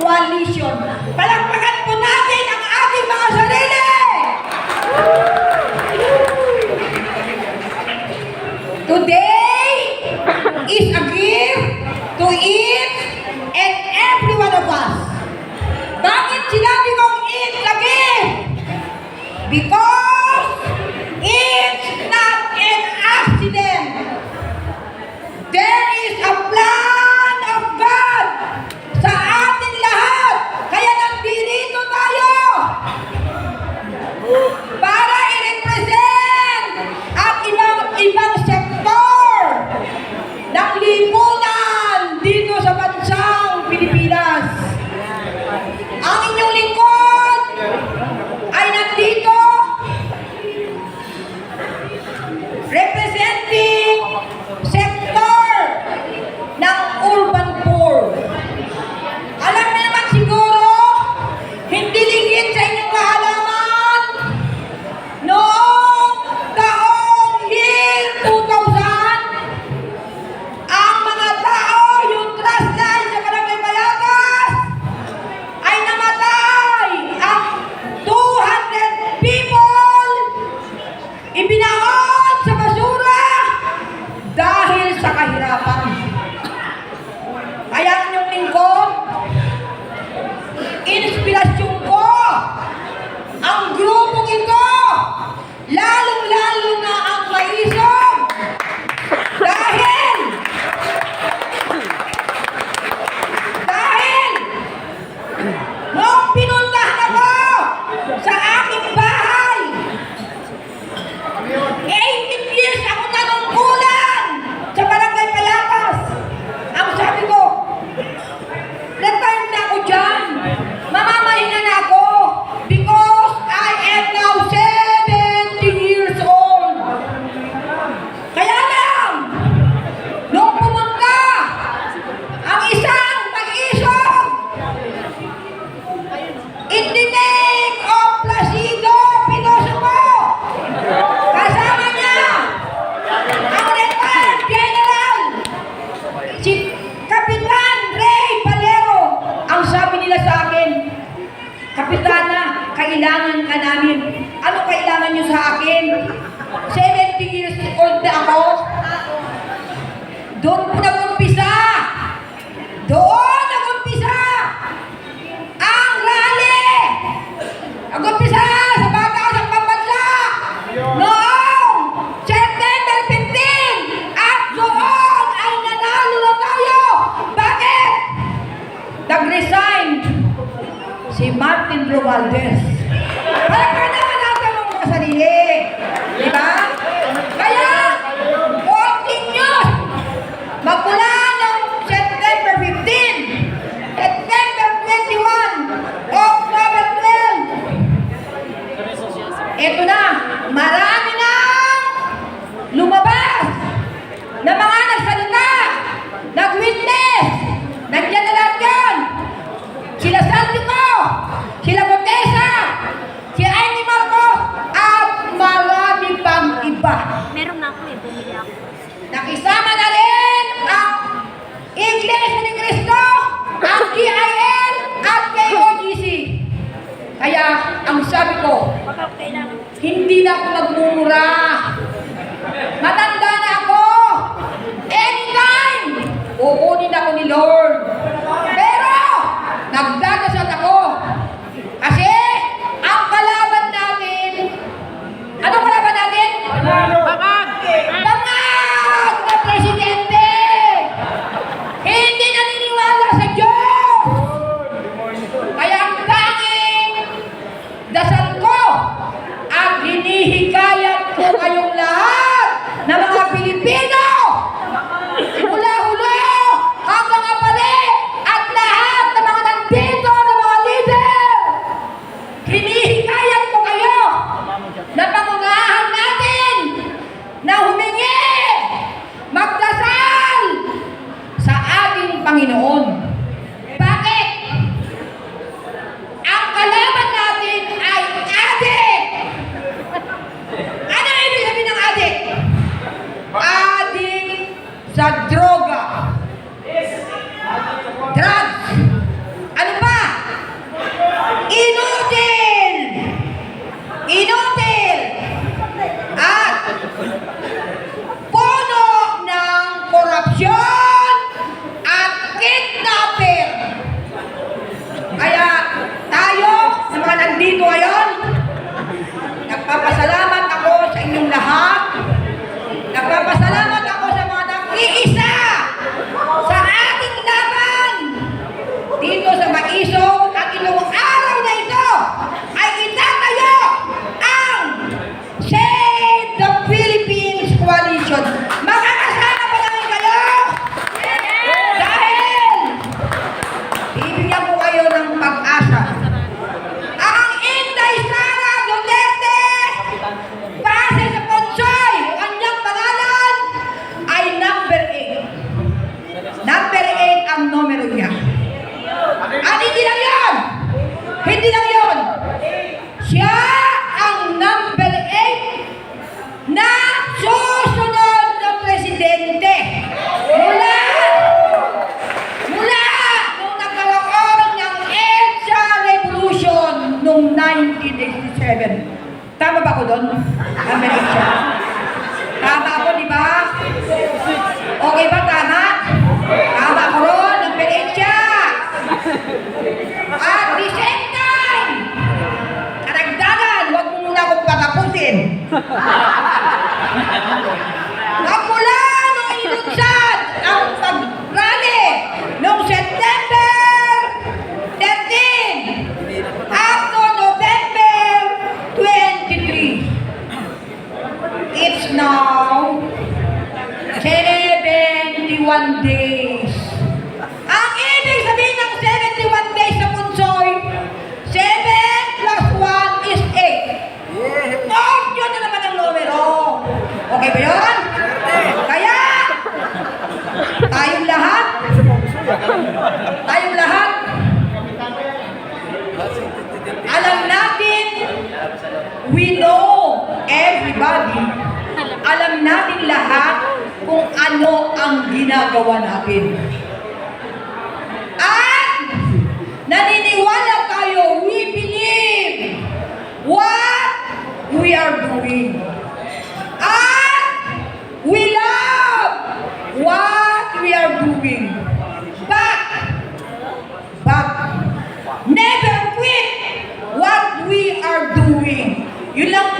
Coalition. Palakpakan po natin ang ating mga sarili! Today is a gift to each and every one of us. Bakit sinabi kong it's a gift? Because it's not an accident. There is a plan of God sa atin lahat. Kaya nandito tayo para i-represent ang ibang sektor ng lipunan dito sa bansang Pilipinas. Ang inyong lingkod ay nandito representing sektor ng urban poor. Alam niyo naman siguro, hindi lingid sa inyong kaalaman, noong taong year 2000, ang mga tao, yung trust line sa Barangay Bayatas, ay namatay. Ang 200 people ibinaon sa basura dahil sa kahirapan. Kaya inyong lingkod, inspirasyon ko ang grupong ito, lalong-lalo na ang maisog. Dahil nung pinuntahan ako sa aking bahay, 18 years ako nanungkulan sa Barangay Payatas. Ang sabi ko, retire na ako dyan. Mamamahinga na ako because I am now 70 years old. Kaya lang, nung pumunta ang isang mag-isog, in the name of Placido Pilosopo, kasama niya ang retired general, si Kapitan Ray Valero. Ang sabi nila sa akin, Kapitana, kailangan ka namin. Ano kailangan niyo sa akin? 70 years old na ako. Doon po nag-umpisa. Doon nag-umpisa ang rally. Nag-umpisa sa Batasang Pambansa noong September 15 at doon ay nanalo na tayo. Bakit? Nag-resign si Martin Romualdez. Palakpakan naman natin ang mga sarili. Diba? Kaya, continuous. Magmula ng September 15, September 21, October 12. Ito na, marami na lumabas na mga nagsalita, nag-witness, nandiyan na lahat yan. Sila Saldico, sila Montesa, si Amy Marcos, at marami pang iba. Meron na ako eh, bumili ako. Nakisama na rin ang Iglesia ni Cristo, ang GIL, at KOGC. Kaya, ang sabi ko, Baka kailangan. hindi na ako nagmumura. Matanda na ako. Anytime, kukunin ako ni Lord. Pero, nagdadasal ako. Kasi, ang kalaban natin, anong kalaban natin? Bangag! Bangag na presidente! Hindi naniniwala sa Diyos! Kaya ang tanging dasal ko at hinihikayat ko kayong lahat na mga Pilipino mula hulo hanggang apali at lahat ng mga nandito na mga leader. Hinihikayat ko kayo na pangunahan natin na humingi, magdasal sa ating Panginoon. Bakit? Ang kalaban natin ay adik. Ano ibig sabihin ng adik? Adik sa droga. Drugs. Ano pa? 71 days. Ang ibig sabihin ng 71 days sa Punsoy, 7 plus 1 is 8. Yun na naman ang numero. Okay ba yun? Kaya, tayong lahat, alam natin, we know everybody, alam natin lahat kung ano ang ginagawa natin. At naniniwala tayo, we believe what we are doing. At we love what we are doing. But never quit what we are doing. Yun lang